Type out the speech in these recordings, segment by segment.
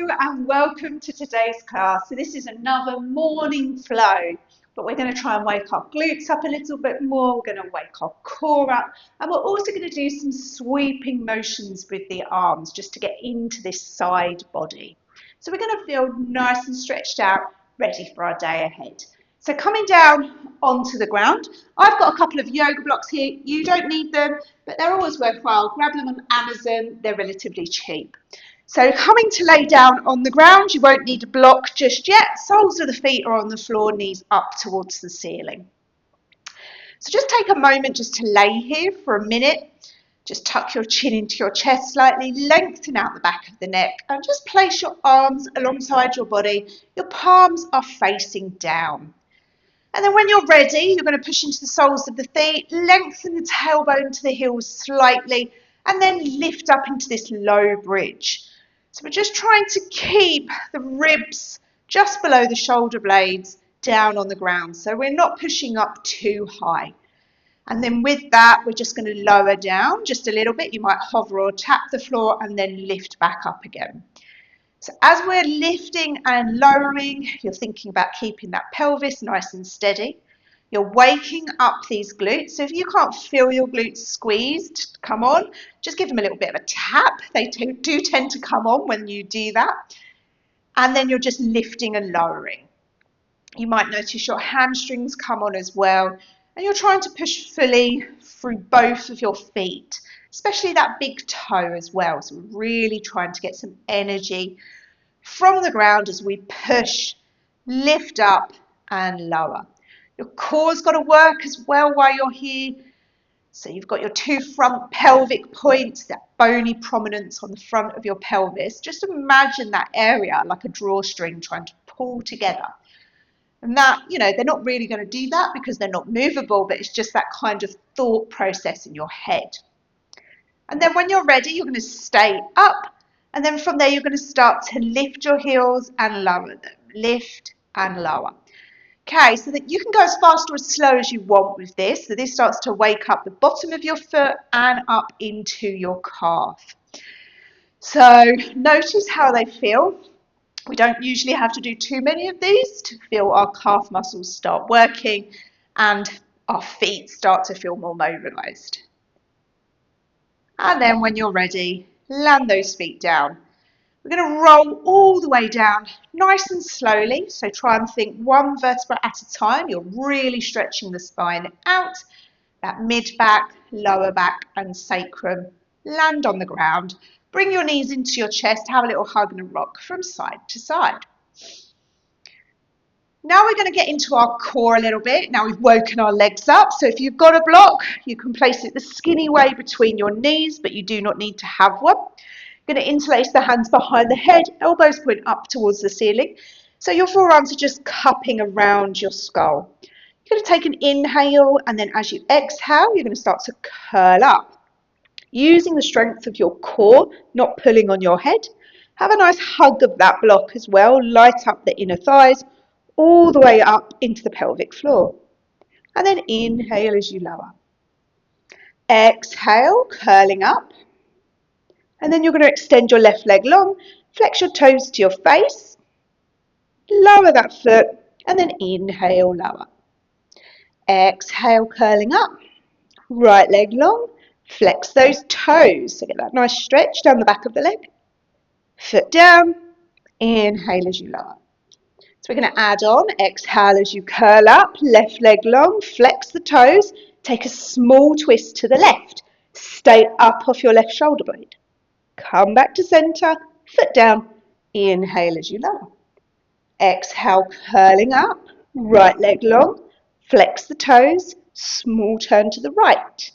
and welcome to today's class. So this is another morning flow, but we're going to try and wake our glutes up a little bit more. We're going to wake our core up, and we're also going to do some sweeping motions with the arms just to get into this side body. So we're going to feel nice and stretched out, ready for our day ahead. So coming down onto the ground, I've got a couple of yoga blocks here. You don't need them, but they're always worthwhile. Grab them on Amazon, they're relatively cheap. So coming to lay down on the ground, you won't need a block just yet. Soles of the feet are on the floor, knees up towards the ceiling. So just take a moment just to lay here for a minute. Just tuck your chin into your chest slightly, lengthen out the back of the neck, and just place your arms alongside your body. Your palms are facing down. And then when you're ready, you're going to push into the soles of the feet, lengthen the tailbone to the heels slightly, and then lift up into this low bridge. So we're just trying to keep the ribs just below the shoulder blades down on the ground. So we're not pushing up too high. And then with that, we're just going to lower down just a little bit. You might hover or tap the floor and then lift back up again. So as we're lifting and lowering, you're thinking about keeping that pelvis nice and steady. You're waking up these glutes. So if you can't feel your glutes squeezed, come on, just give them a little bit of a tap. They do tend to come on when you do that. And then you're just lifting and lowering. You might notice your hamstrings come on as well. And you're trying to push fully through both of your feet, especially that big toe as well. So we're really trying to get some energy from the ground as we push, lift up and lower. Your core's got to work as well while you're here. So you've got your two front pelvic points, that bony prominence on the front of your pelvis. Just imagine that area like a drawstring trying to pull together. And that, they're not really going to do that because they're not movable, but it's just that kind of thought process in your head. And then when you're ready, you're going to stay up. And then from there, you're going to start to lift your heels and lower them. Lift and lower. Okay, so that you can go as fast or as slow as you want with this. So this starts to wake up the bottom of your foot and up into your calf. So notice how they feel. We don't usually have to do too many of these to feel our calf muscles start working and our feet start to feel more mobilized. And then when you're ready, land those feet down. We're going to roll all the way down nice and slowly. So try and think one vertebra at a time. You're really stretching the spine out. That mid-back, lower back and sacrum land on the ground. Bring your knees into your chest. Have a little hug and a rock from side to side. Now we're going to get into our core a little bit. Now we've woken our legs up. So if you've got a block, you can place it the skinny way between your knees, but you do not need to have one. Going to interlace the hands behind the head, elbows point up towards the ceiling. So your forearms are just cupping around your skull. You're going to take an inhale, and then as you exhale, you're going to start to curl up. Using the strength of your core, not pulling on your head. Have a nice hug of that block as well. Light up the inner thighs, all the way up into the pelvic floor. And then inhale as you lower. Exhale, curling up. And then you're going to extend your left leg long, flex your toes to your face, lower that foot, and then inhale, lower. Exhale, curling up, right leg long, flex those toes, so get that nice stretch down the back of the leg. Foot down, inhale as you lower. So we're going to add on, exhale as you curl up, left leg long, flex the toes, take a small twist to the left, stay up off your left shoulder blade. Come back to center, foot down, inhale as you lower. Exhale, curling up, right leg long, flex the toes, small turn to the right.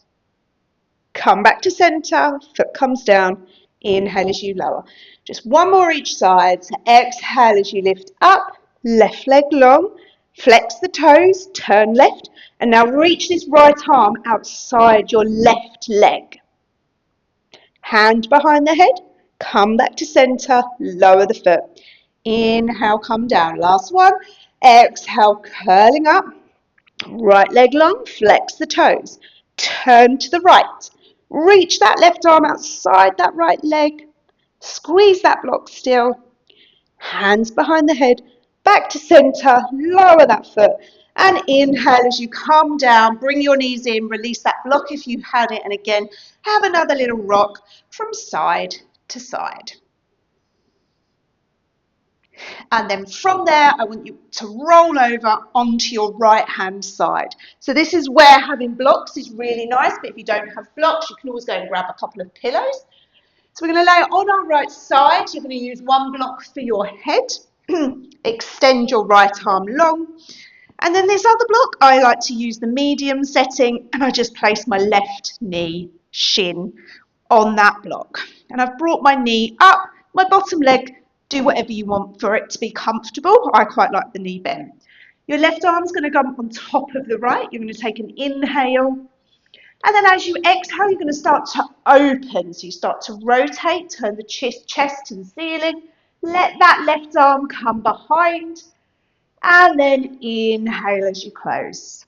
Come back to center, foot comes down, inhale as you lower. Just one more each side, so exhale as you lift up, left leg long, flex the toes, turn left, and now reach this right arm outside your left leg. Hand behind the head, come back to center, lower the foot. Inhale, come down. Last one. Exhale, curling up. Right leg long, flex the toes. Turn to the right. Reach that left arm outside that right leg. Squeeze that block still. Hands behind the head, back to center, lower that foot, and inhale as you come down, bring your knees in, release that block if you had it, and again, have another little rock from side to side. And then from there, I want you to roll over onto your right hand side. So this is where having blocks is really nice, but if you don't have blocks, you can always go and grab a couple of pillows. So we're going to lay on our right side. You're going to use one block for your head. Extend your right arm long. And then this other block, I like to use the medium setting, and I just place my left knee, shin, on that block. And I've brought my knee up, my bottom leg, do whatever you want for it to be comfortable. I quite like the knee bend. Your left arm's going to go on top of the right. You're going to take an inhale. And then as you exhale, you're going to start to open. So you start to rotate, turn the chest to the ceiling. Let that left arm come behind. And then inhale as you close.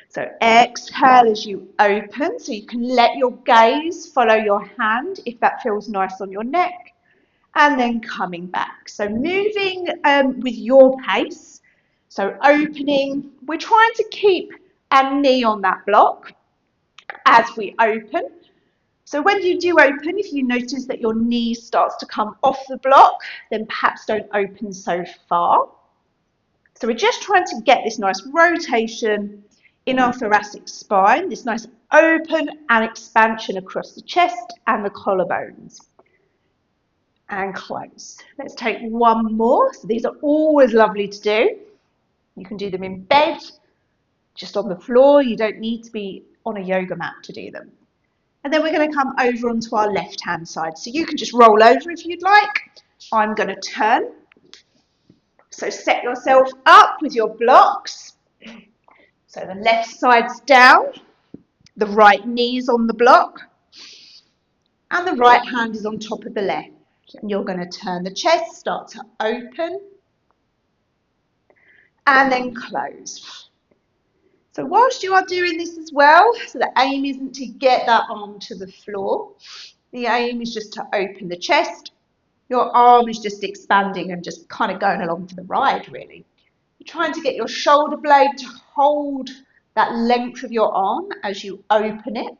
So exhale as you open. So you can let your gaze follow your hand if that feels nice on your neck. And then coming back. So moving with your pace. So opening. We're trying to keep our knee on that block as we open. So when you do open, if you notice that your knee starts to come off the block, then perhaps don't open so far. So we're just trying to get this nice rotation in our thoracic spine, this nice open and expansion across the chest and the collarbones. And close. Let's take one more. So these are always lovely to do. You can do them in bed, just on the floor. You don't need to be on a yoga mat to do them. And then we're going to come over onto our left-hand side. So you can just roll over if you'd like. I'm going to turn. So set yourself up with your blocks. So the left side's down, the right knee's on the block, and the right hand is on top of the left. And you're going to turn the chest, start to open, and then close. So whilst you are doing this as well, so the aim isn't to get that arm to the floor. The aim is just to open the chest. Your arm is just expanding and just kind of going along for the ride, really. You're trying to get your shoulder blade to hold that length of your arm as you open it.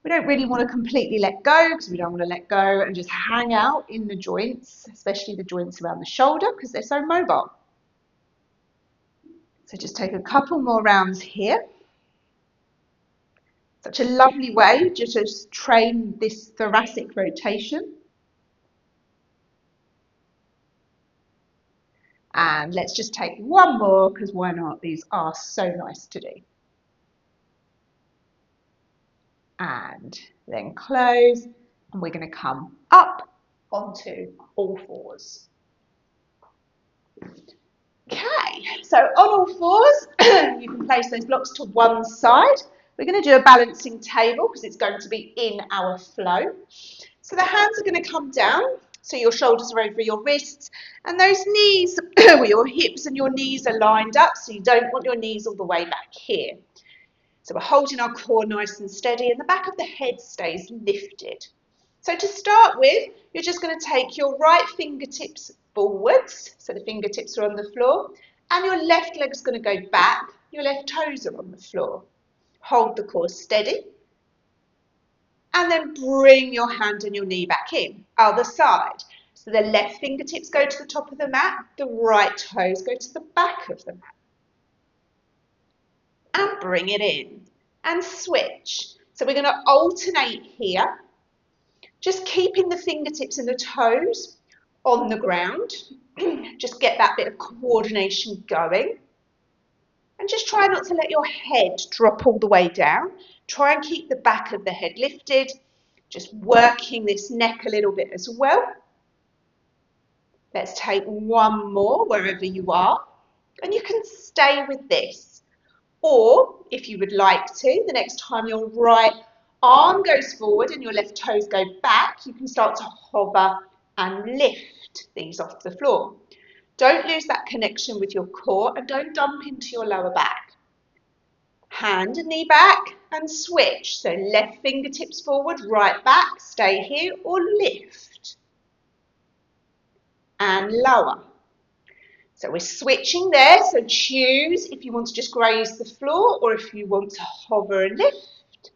We don't really want to completely let go because we don't want to let go and just hang out in the joints, especially the joints around the shoulder because they're so mobile. So just take a couple more rounds here. Such a lovely way just to train this thoracic rotation. And let's just take one more because why not? These are so nice to do. And then close, and we're going to come up onto all fours. Okay, so on all fours, you can place those blocks to one side. We're going to do a balancing table because it's going to be in our flow. So the hands are going to come down, so your shoulders are over your wrists, and those knees, where your hips and your knees are lined up, so you don't want your knees all the way back here. So we're holding our core nice and steady, and the back of the head stays lifted. So to start with, you're just going to take your right fingertips forwards, so the fingertips are on the floor, and your left leg's going to go back, your left toes are on the floor. Hold the core steady, and then bring your hand and your knee back in, other side. So the left fingertips go to the top of the mat, the right toes go to the back of the mat. And bring it in, and switch. So we're going to alternate here. Just keeping the fingertips and the toes on the ground. Just get that bit of coordination going. And just try not to let your head drop all the way down. Try and keep the back of the head lifted. Just working this neck a little bit as well. Let's take one more wherever you are. And you can stay with this. Or, if you would like to, the next time your right arm goes forward and your left toes go back, you can start to hover and lift these off the floor. Don't lose that connection with your core and don't dump into your lower back. Hand and knee back and switch. So left fingertips forward, right back, stay here or lift. and lower. So we're switching there, so choose if you want to just graze the floor or if you want to hover and lift.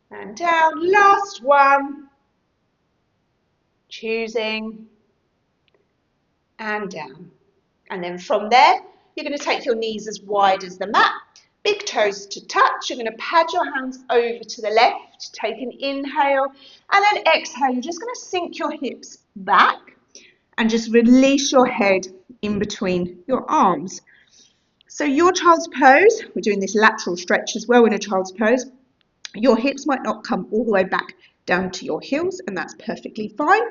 And down, last one. Choosing and down. And then from there, you're going to take your knees as wide as the mat, big toes to touch. You're going to pad your hands over to the left, take an inhale, and then exhale. You're just going to sink your hips back and just release your head in between your arms. So your child's pose, we're doing this lateral stretch as well in a child's pose. Your hips might not come all the way back down to your heels, and that's perfectly fine.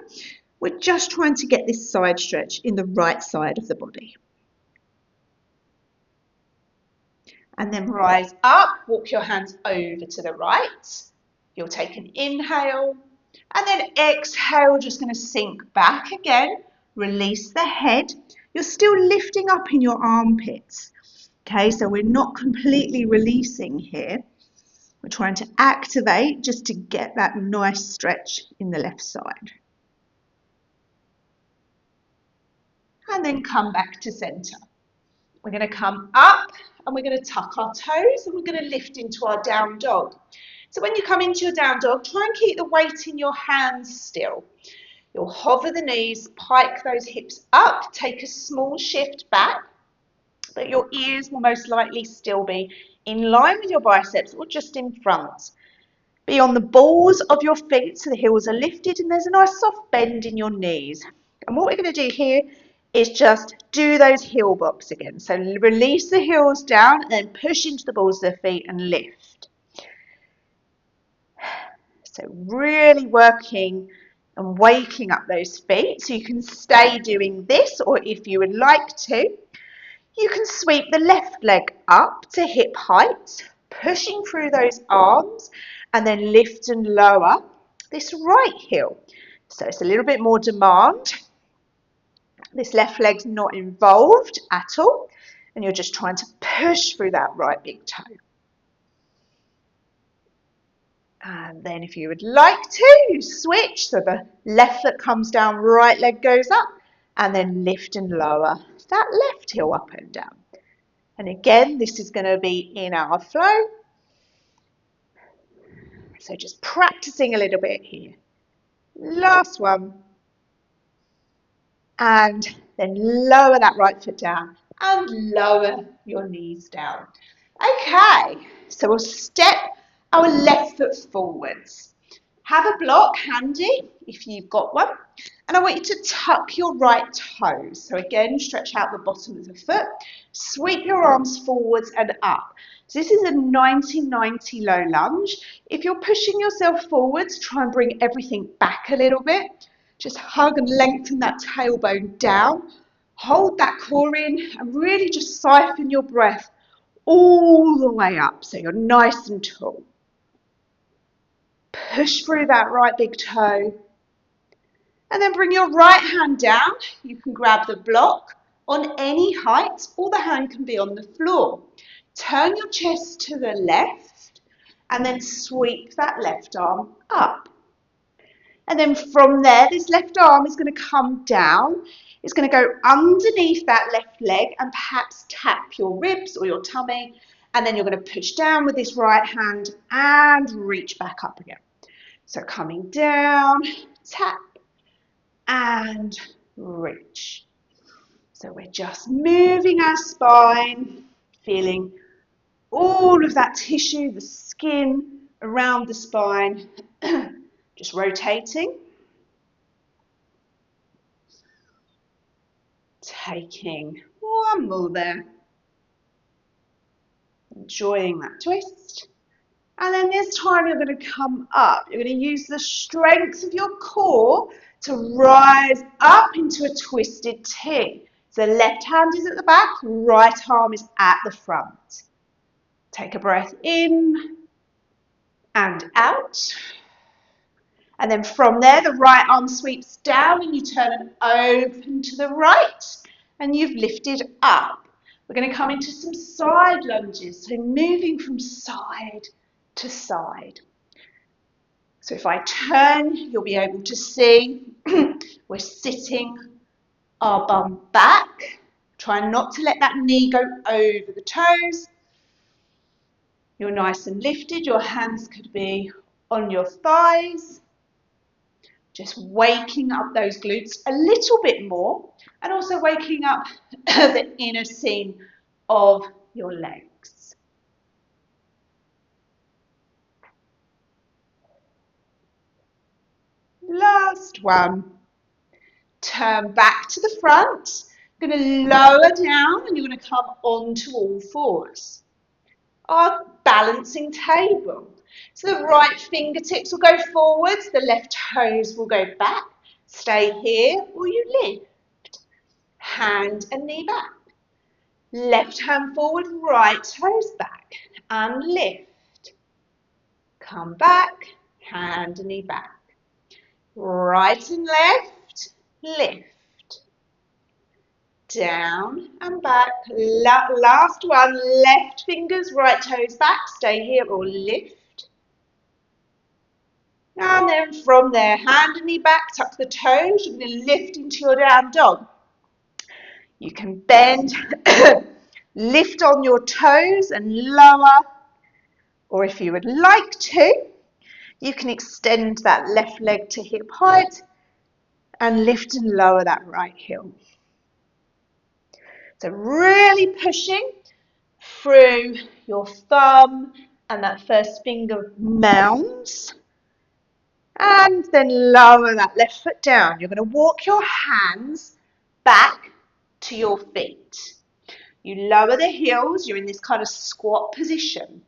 We're just trying to get this side stretch in the right side of the body. And then rise up, walk your hands over to the right. You'll take an inhale, and then exhale, just going to sink back again. Release the head. You're still lifting up in your armpits. Okay, so we're not completely releasing here. We're trying to activate just to get that nice stretch in the left side. And then come back to center. We're going to come up and we're going to tuck our toes and we're going to lift into our down dog. So when you come into your down dog, try and keep the weight in your hands still. You'll hover the knees, pike those hips up, take a small shift back, but your ears will most likely still be in line with your biceps or just in front. Be on the balls of your feet so the heels are lifted and there's a nice soft bend in your knees. And what we're going to do here is just do those heel bops again. So release the heels down and then push into the balls of the feet and lift. So really working and waking up those feet. So you can stay doing this, or if you would like to, you can sweep the left leg up to hip height, pushing through those arms and then lift and lower this right heel. So it's a little bit more demand. This left leg's not involved at all, and you're just trying to push through that right big toe. And then if you would like to, you switch, so the left foot comes down, right leg goes up, and then lift and lower that left heel up and down. And again, this is going to be in our flow. So just practicing a little bit here. Last one. And then lower that right foot down and lower your knees down. Okay, so we'll step our left foot forwards. Have a block handy if you've got one. And I want you to tuck your right toes. So again, stretch out the bottom of the foot. Sweep your arms forwards and up. So this is a 90-90 low lunge. If you're pushing yourself forwards, try and bring everything back a little bit. Just hug and lengthen that tailbone down. Hold that core in and really just siphon your breath all the way up so you're nice and tall. Push through that right big toe. And then bring your right hand down. You can grab the block on any height or the hand can be on the floor. Turn your chest to the left and then sweep that left arm up. And then from there, this left arm is going to come down. It's going to go underneath that left leg and perhaps tap your ribs or your tummy. And then you're going to push down with this right hand and reach back up again. So coming down, tap, and reach. So we're just moving our spine, feeling all of that tissue, the skin around the spine, just rotating. Taking one more there. Enjoying that twist. And then this time you're going to come up. You're going to use the strength of your core to rise up into a twisted T. So left hand is at the back, right arm is at the front. Take a breath in and out. And then from there, the right arm sweeps down and you turn and open to the right. And you've lifted up. We're going to come into some side lunges. So moving from side to side. So if I turn, you'll be able to see we're sitting our bum back. Try not to let that knee go over the toes. You're nice and lifted. Your hands could be on your thighs. Just waking up those glutes a little bit more and also waking up the inner seam of your legs. Last one. Turn back to the front. You're going to lower down and you're going to come onto all fours. Our balancing table. So the right fingertips will go forwards, the left toes will go back. Stay here or you lift. Hand and knee back. Left hand forward, right toes back. And lift. Come back, hand and knee back. Right and left, lift. Down and back. Last one, left fingers, right toes back. Stay here or lift. And then from there, hand and knee back, tuck the toes. You're going to lift into your down dog. You can bend, lift on your toes and lower. Or if you would like to, you can extend that left leg to hip height and lift and lower that right heel. So really pushing through your thumb and that first finger mounds. And then lower that left foot down. You're going to walk your hands back to your feet. You lower the heels. You're in this kind of squat position.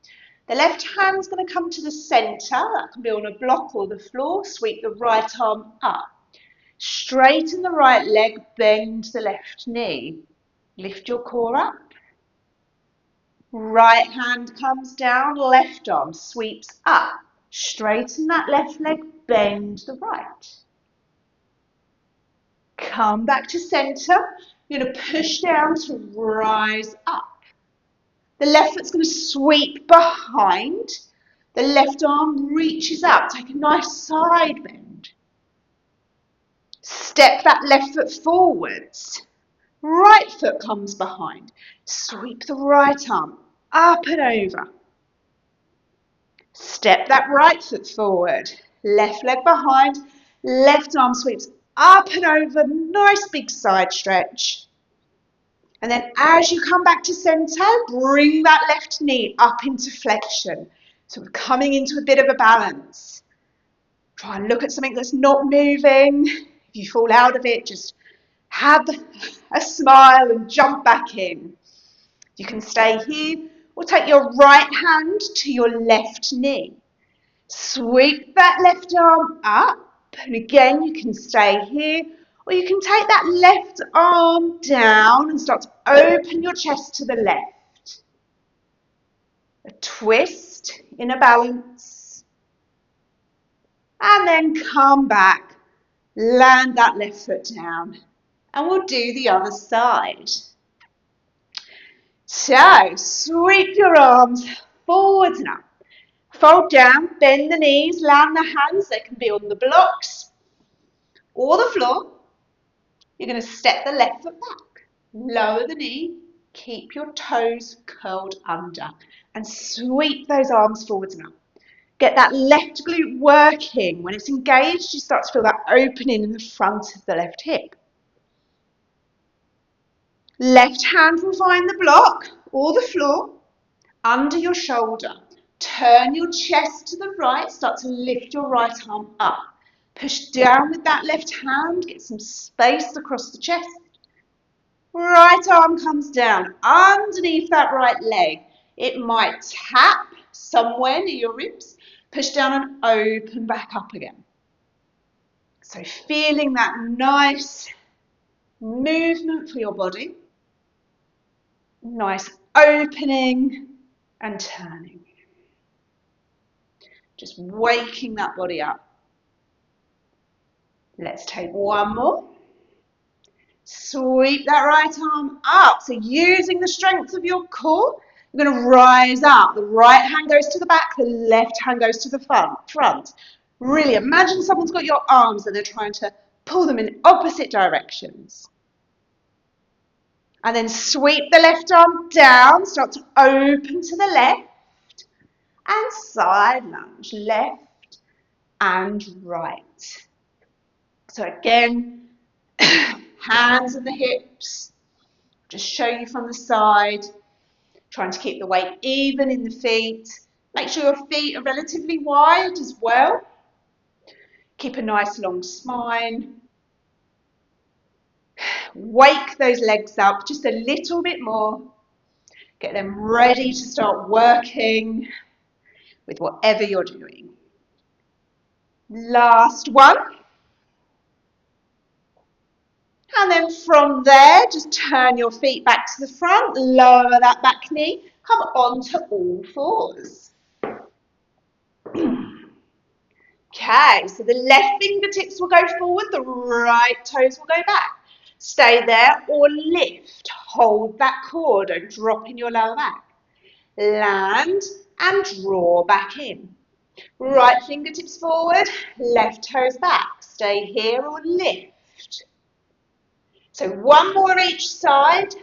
The left hand's going to come to the centre. That can be on a block or the floor. Sweep the right arm up. Straighten the right leg. Bend the left knee. Lift your core up. Right hand comes down. Left arm sweeps up. Straighten that left leg. Bend the right. Come back to centre. You're going to push down to rise up. The left foot's going to sweep behind. The left arm reaches up. Take a nice side bend. Step that left foot forwards. Right foot comes behind. Sweep the right arm up and over. Step that right foot forward. Left leg behind. Left arm sweeps up and over. Nice big side stretch. And then as you come back to centre, bring that left knee up into flexion. So we're coming into a bit of a balance. Try and look at something that's not moving. If you fall out of it, just have a smile and jump back in. You can stay here or take your right hand to your left knee. Sweep that left arm up. And again, you can stay here. Or you can take that left arm down and start to open your chest to the left. A twist in a balance. And then come back. Land that left foot down. And we'll do the other side. So, sweep your arms forwards and up. Fold down, bend the knees, land the hands. They can be on the blocks or the floor. You're going to step the left foot back. Lower the knee. Keep your toes curled under. And sweep those arms forwards and up. Get that left glute working. When it's engaged, you start to feel that opening in the front of the left hip. Left hand will find the block or the floor under your shoulder. Turn your chest to the right. Start to lift your right arm up. Push down with that left hand. Get some space across the chest. Right arm comes down underneath that right leg. It might tap somewhere near your ribs. Push down and open back up again. So feeling that nice movement for your body. Nice opening and turning. Just waking that body up. Let's take one more. Sweep that right arm up. So using the strength of your core, you're going to rise up. The right hand goes to the back, the left hand goes to the front. Really imagine someone's got your arms and they're trying to pull them in opposite directions. And then sweep the left arm down, start to open to the left and side lunge, left and right. So again, hands on the hips, just show you from the side, trying to keep the weight even in the feet. Make sure your feet are relatively wide as well. Keep a nice long spine. Wake those legs up just a little bit more. Get them ready to start working with whatever you're doing. Last one. And then from there, just turn your feet back to the front, lower that back knee, come onto all fours. Okay, so the left fingertips will go forward, the right toes will go back. Stay there or lift. Hold that core, don't drop in your lower back. Land and draw back in. Right fingertips forward, left toes back. Stay here or lift. So one more each side.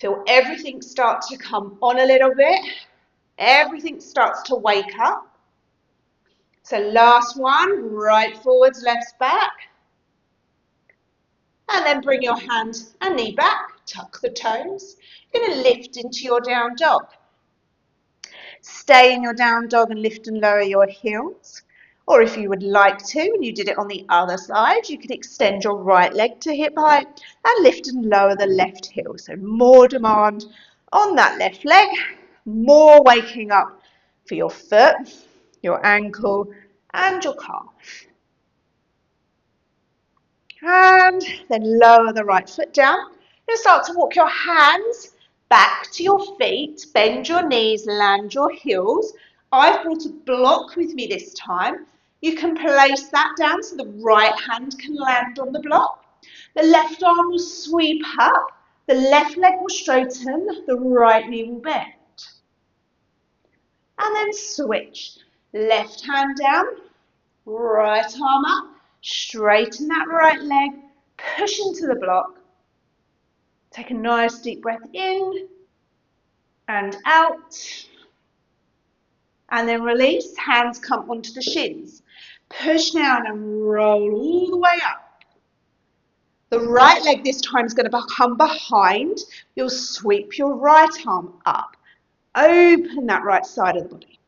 Feel everything start to come on a little bit. Everything starts to wake up. So last one, right forwards, left back. And then bring your hand and knee back, tuck the toes. You're going to lift into your down dog. Stay in your down dog and lift and lower your heels. Or if you would like to, and you did it on the other side, you could extend your right leg to hip height and lift and lower the left heel. So more demand on that left leg, more waking up for your foot, your ankle and your calf. And then lower the right foot down. You'll start to walk your hands back to your feet, bend your knees, land your heels. I've brought a block with me this time. You can place that down so the right hand can land on the block. The left arm will sweep up, the left leg will straighten, the right knee will bend. And then switch. Left hand down, right arm up, straighten that right leg, push into the block. Take a nice deep breath in and out. And then release, hands come onto the shins. Push down and roll all the way up. The right leg this time is going to come behind. You'll sweep your right arm up. Open that right side of the body.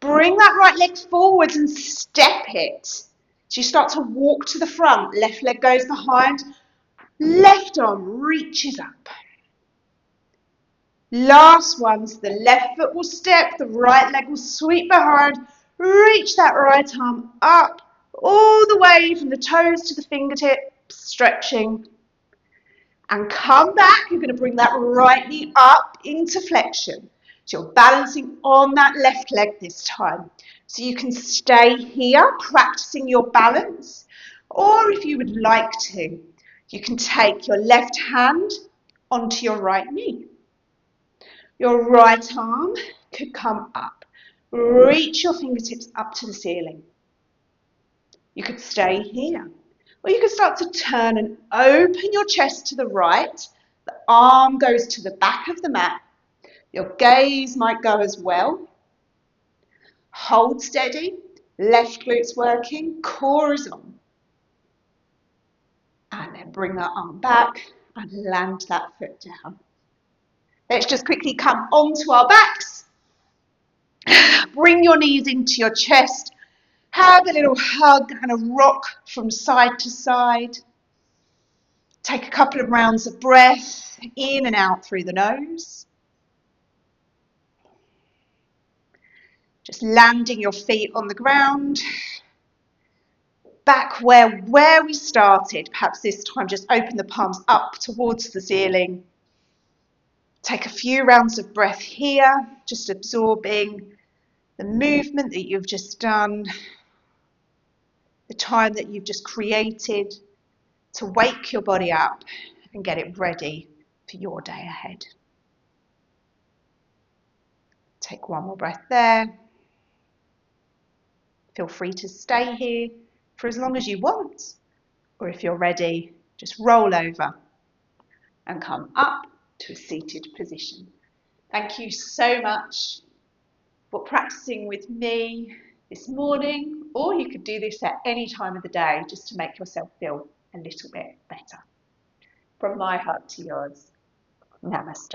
Bring that right leg forwards and step it. So you start to walk to the front. Left leg goes behind. Left arm reaches up. Last one, so the left foot will step, the right leg will sweep behind, reach that right arm up, all the way from the toes to the fingertips, stretching. And come back, you're going to bring that right knee up into flexion. So you're balancing on that left leg this time. So you can stay here, practicing your balance. Or if you would like to, you can take your left hand onto your right knee. Your right arm could come up. Reach your fingertips up to the ceiling. You could stay here. Or you could start to turn and open your chest to the right. The arm goes to the back of the mat. Your gaze might go as well. Hold steady. Left glutes working. Core is on. And then bring that arm back and land that foot down. Let's just quickly come onto our backs. Bring your knees into your chest. Have a little hug and a rock from side to side. Take a couple of rounds of breath in and out through the nose. Just landing your feet on the ground. Back where we started. Perhaps this time just open the palms up towards the ceiling. Take a few rounds of breath here, just absorbing the movement that you've just done, the time that you've just created to wake your body up and get it ready for your day ahead. Take one more breath there. Feel free to stay here for as long as you want, or if you're ready, just roll over and come up to a seated position. Thank you so much for practicing with me this morning, or you could do this at any time of the day just to make yourself feel a little bit better. From my heart to yours, namaste.